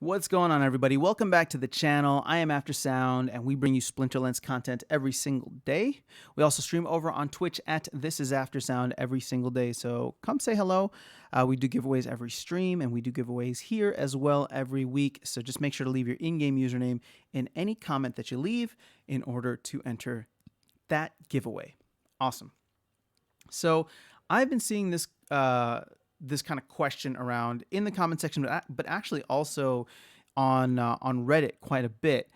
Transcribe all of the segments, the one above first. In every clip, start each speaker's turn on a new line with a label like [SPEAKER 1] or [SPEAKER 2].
[SPEAKER 1] What's going on, everybody? Welcome back to the channel. I am After Sound, and we bring you Splinterlands content every single day. We also stream over on Twitch at This Is After Sound every single day, so come say hello. We do giveaways every stream, and we do giveaways here as well every week, so just make sure to leave your in-game username in any comment that you leave in order to enter that giveaway. Awesome. So I've been seeing this kind of question around in the comment section, but actually also on Reddit quite a bit.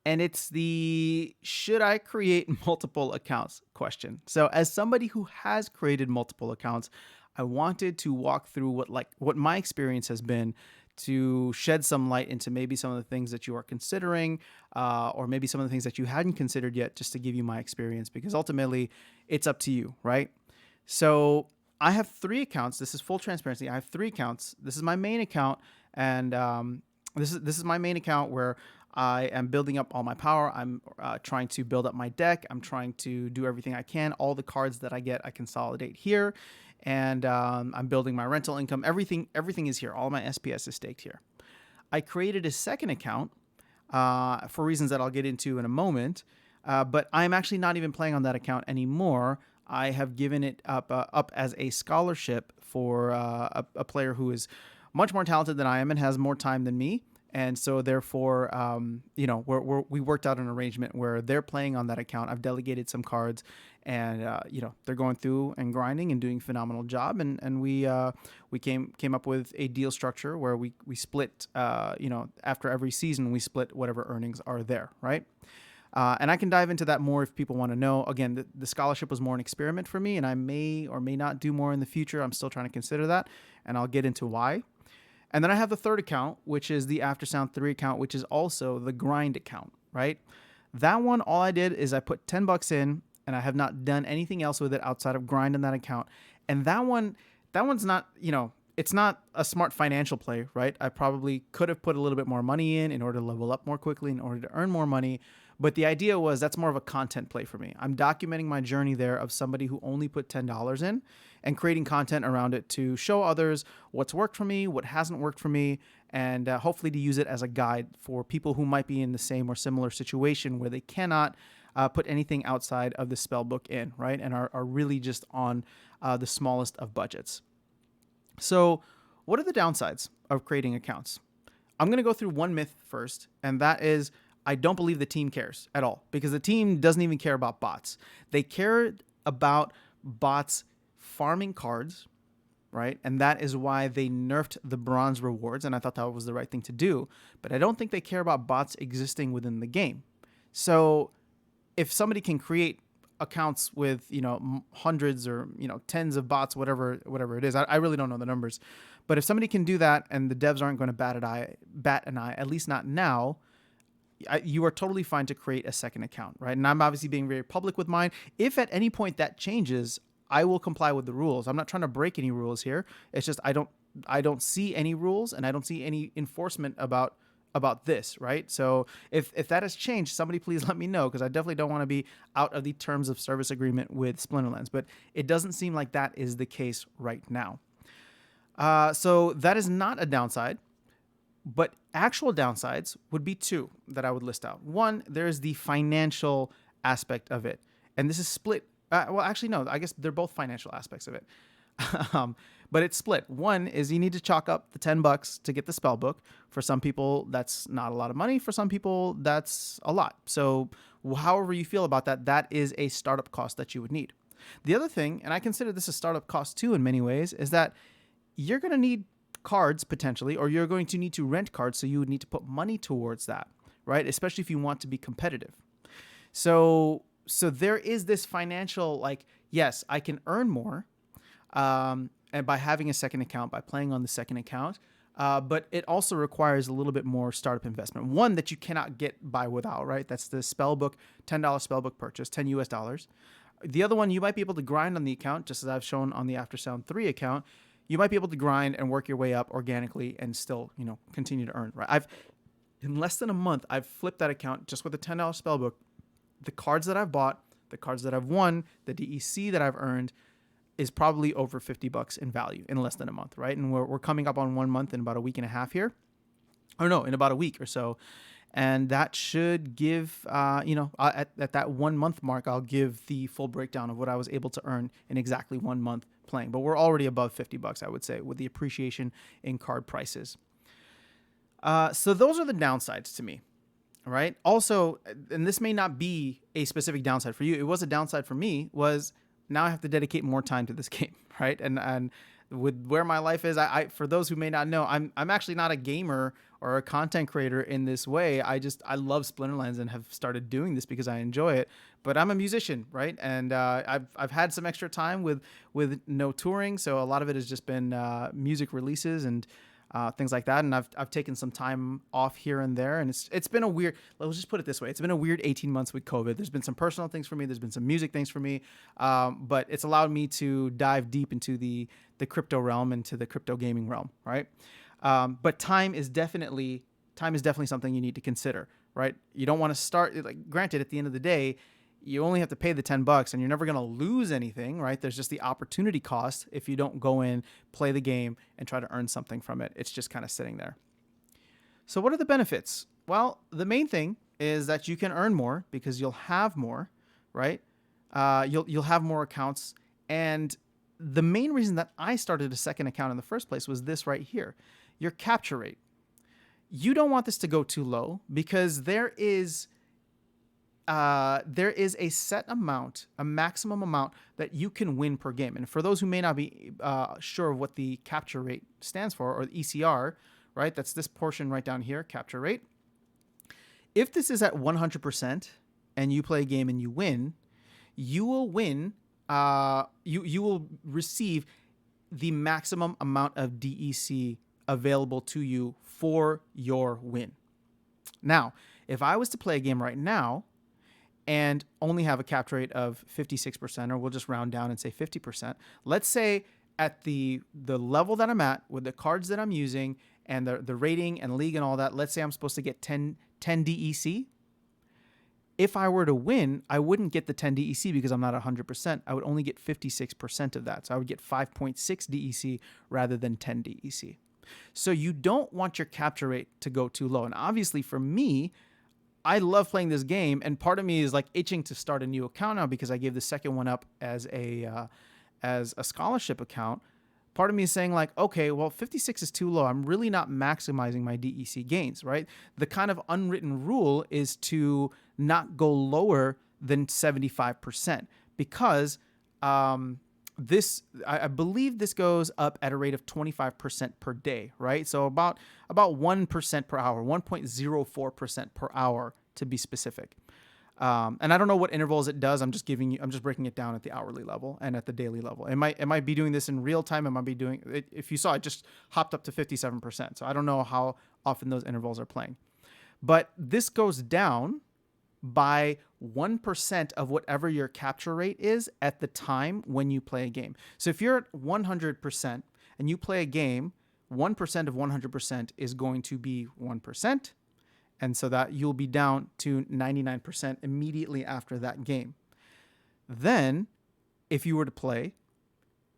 [SPEAKER 1] And it's the should I create multiple accounts question. So as somebody who has created multiple accounts, I wanted to walk through what my experience has been to shed some light into maybe some of the things that you are considering, or maybe some of the things that you hadn't considered yet, just to give you my experience, because ultimately it's up to you, right? So I have 3 accounts. This is full transparency. I have 3 accounts. This is my main account, and this is my main account where I am building up all my power. I'm trying to build up my deck. I'm trying to do everything I can. All the cards that I get, I consolidate here, and I'm building my rental income. Everything is here. All my SPS is staked here. I created a second account for reasons that I'll get into in a moment, but I'm actually not even playing on that account anymore. I have given it up as a scholarship for a player who is much more talented than I am and has more time than me. And so therefore, we worked out an arrangement where they're playing on that account. I've delegated some cards, and they're going through and grinding and doing a phenomenal job. And we came up with a deal structure where we split. After every season, we split whatever earnings are there, right? And I can dive into that more if people want to know. Again, the scholarship was more an experiment for me, and I may or may not do more in the future. I'm still trying to consider that, and I'll get into why. And then I have the third account, which is the Aftersound 3 account, which is also the grind account, right? That one, all I did is I put $10 in, and I have not done anything else with it outside of grind in that account. And that one's not, it's not a smart financial play, right? I probably could have put a little bit more money in order to level up more quickly, in order to earn more money. But the idea was that's more of a content play for me. I'm documenting my journey there of somebody who only put $10 in and creating content around it to show others what's worked for me, what hasn't worked for me, and hopefully to use it as a guide for people who might be in the same or similar situation where they cannot put anything outside of the spell book in, right? And are really just on the smallest of budgets. So what are the downsides of creating accounts? I'm going to go through one myth first, and that is I don't believe the team cares at all, because the team doesn't even care about bots. They care about bots farming cards, right? And that is why they nerfed the bronze rewards, and I thought that was the right thing to do. But I don't think they care about bots existing within the game. So if somebody can create accounts with hundreds or tens of bots, whatever it is, I really don't know the numbers. But if somebody can do that and the devs aren't going to bat an eye, at least not now, you are totally fine to create a second account, right? And I'm obviously being very public with mine. If at any point that changes, I will comply with the rules. I'm not trying to break any rules here. It's just I don't see any rules, and I don't see any enforcement about this, right? So if that has changed, somebody please let me know, because I definitely don't want to be out of the terms of service agreement with Splinterlands. But it doesn't seem like that is the case right now. So that is not a downside. But actual downsides would be 2 that I would list out. One, there's the financial aspect of it. And this is split. Well, actually, no, I guess they're both financial aspects of it. But it's split. One is you need to chalk up the $10 to get the spell book. For some people, that's not a lot of money. For some people, that's a lot. So however you feel about that, that is a startup cost that you would need. The other thing, and I consider this a startup cost too in many ways, is that you're going to need cards potentially, or you're going to need to rent cards, so you would need to put money towards that, right? Especially if you want to be competitive. So there is this financial, yes, I can earn more, and by having a second account, by playing on the second account, but it also requires a little bit more startup investment. One that you cannot get by without, right? That's the spellbook, $10 spellbook purchase, $10 US. The other one, you might be able to grind on the account, just as I've shown on the Aftersound 3 account. You might be able to grind and work your way up organically and still, continue to earn, right? In less than a month, I've flipped that account just with a $10 spellbook. The cards that I've bought, the cards that I've won, the DEC that I've earned is probably over $50 in value in less than a month, right? And we're coming up on 1 month in about a week and a half here. or no, in about a week or so. And that should give, at that 1 month mark, I'll give the full breakdown of what I was able to earn in exactly 1 month playing. But we're already above $50, I would say, with the appreciation in card prices. So those are the downsides to me, right? Also, and this may not be a specific downside for you. It was a downside for me, was now I have to dedicate more time to this game, right? And with where my life is, I for those who may not know, I'm actually not a gamer or a content creator in this way. I love Splinterlands and have started doing this because I enjoy it. But I'm a musician, right? And I've had some extra time with no touring, so a lot of it has just been music releases and things like that. And I've taken some time off here and there, and it's been a weird. Let's just put it this way: it's been a weird 18 months with COVID. There's been some personal things for me. There's been some music things for me, but it's allowed me to dive deep into the crypto realm, into the crypto gaming realm, right? But time is definitely something you need to consider, right? You don't want to start. Like, granted, at the end of the day, you only have to pay the $10 and you're never going to lose anything, right? There's just the opportunity cost if you don't go in, play the game, and try to earn something from it. It's just kind of sitting there. So what are the benefits? Well, the main thing is that you can earn more because you'll have more, right? You'll have more accounts. And the main reason that I started a second account in the first place was this right here, your capture rate. You don't want this to go too low because there is a set amount, a maximum amount that you can win per game. And for those who may not be sure of what the capture rate stands for, or the ECR, right? That's this portion right down here, capture rate. If this is at 100% and you play a game and you win, you will win. You will receive the maximum amount of DEC available to you for your win. Now, if I was to play a game right now and only have a capture rate of 56%, or we'll just round down and say 50%. Let's say at the level that I'm at with the cards that I'm using and the rating and league and all that, let's say I'm supposed to get 10 DEC. If I were to win, I wouldn't get the 10 DEC because I'm not 100%. I would only get 56% of that. So I would get 5.6 DEC rather than 10 DEC. So you don't want your capture rate to go too low. And obviously for me, I love playing this game, and part of me is like itching to start a new account now because I gave the second one up as a scholarship account. Part of me is saying like, okay, well, 56 is too low. I'm really not maximizing my DEC gains, right? The kind of unwritten rule is to not go lower than 75% because I believe this goes up at a rate of 25% per day, right? So about 1% per hour, 1.04% per hour to be specific. And I don't know what intervals it does. I'm just breaking it down at the hourly level and at the daily level. It might be doing this in real time. It might be doing it. If you saw, it just hopped up to 57%. So I don't know how often those intervals are playing, but this goes down by 1% of whatever your capture rate is at the time when you play a game. So if you're at 100% and you play a game, 1% of 100% is going to be 1%. And so that you'll be down to 99% immediately after that game. Then if you were to play,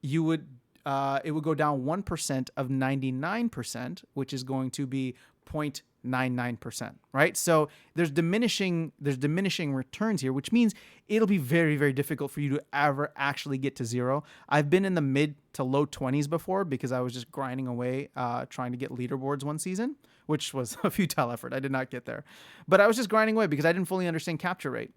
[SPEAKER 1] it would go down 1% of 99%, which is going to be 0.99%, right? So there's diminishing returns here, which means it'll be very, very difficult for you to ever actually get to zero. I've been in the mid to low 20s before because I was just grinding away, trying to get leaderboards one season, which was a futile effort. I did not get there, but I was just grinding away because I didn't fully understand capture rate.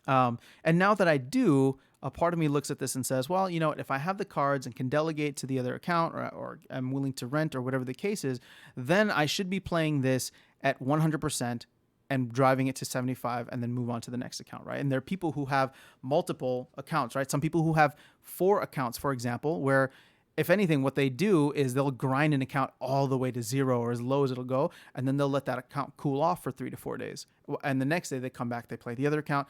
[SPEAKER 1] And now that I do, a part of me looks at this and says, well, if I have the cards and can delegate to the other account or I'm willing to rent or whatever the case is, then I should be playing this at 100% and driving it to 75 and then move on to the next account, right? And there are people who have multiple accounts, right? Some people who have 4 accounts, for example, where if anything, what they do is they'll grind an account all the way to 0 or as low as it'll go, and then they'll let that account cool off for 3 to 4 days. And the next day they come back, they play the other account,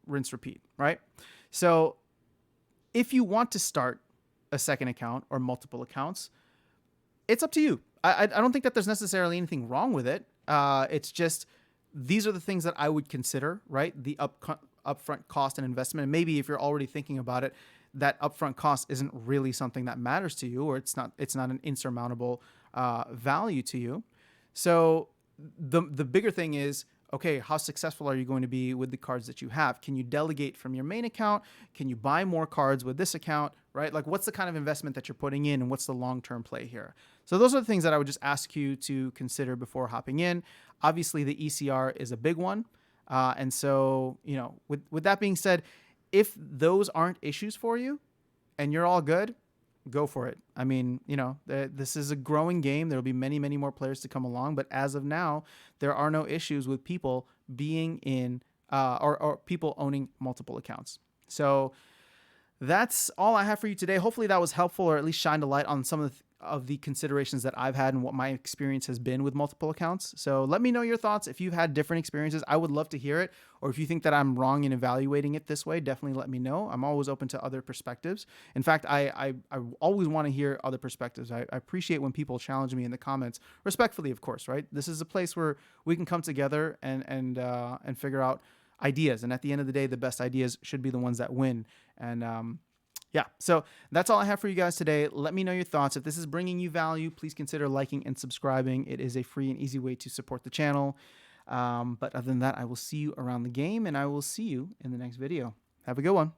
[SPEAKER 1] rinse, repeat, right? So if you want to start a second account or multiple accounts, it's up to you. I don't think that there's necessarily anything wrong with it. It's just these are the things that I would consider, right? The upfront cost and investment. And maybe if you're already thinking about it, that upfront cost isn't really something that matters to you, or it's not an insurmountable value to you. So the bigger thing is, okay, how successful are you going to be with the cards that you have? Can you delegate from your main account? Can you buy more cards with this account, right? Like, what's the kind of investment that you're putting in, and what's the long-term play here? So those are the things that I would just ask you to consider before hopping in. Obviously, the ECR is a big one. And so, with that being said, if those aren't issues for you and you're all good, go for it. I mean, this is a growing game. There will be many, many more players to come along. But as of now, there are no issues with people being in or people owning multiple accounts. So that's all I have for you today. Hopefully that was helpful, or at least shined a light on some of the considerations that I've had and what my experience has been with multiple accounts. So let me know your thoughts. If you've had different experiences, I would love to hear it. Or if you think that I'm wrong in evaluating it this way, definitely let me know. I'm always open to other perspectives. In fact, I always want to hear other perspectives. I appreciate when people challenge me in the comments, respectfully, of course, right? This is a place where we can come together and figure out ideas. And at the end of the day, the best ideas should be the ones that win. And yeah, so that's all I have for you guys today. Let me know your thoughts. If this is bringing you value, please consider liking and subscribing. It is a free and easy way to support the channel. But other than that, I will see you around the game, and I will see you in the next video. Have a good one.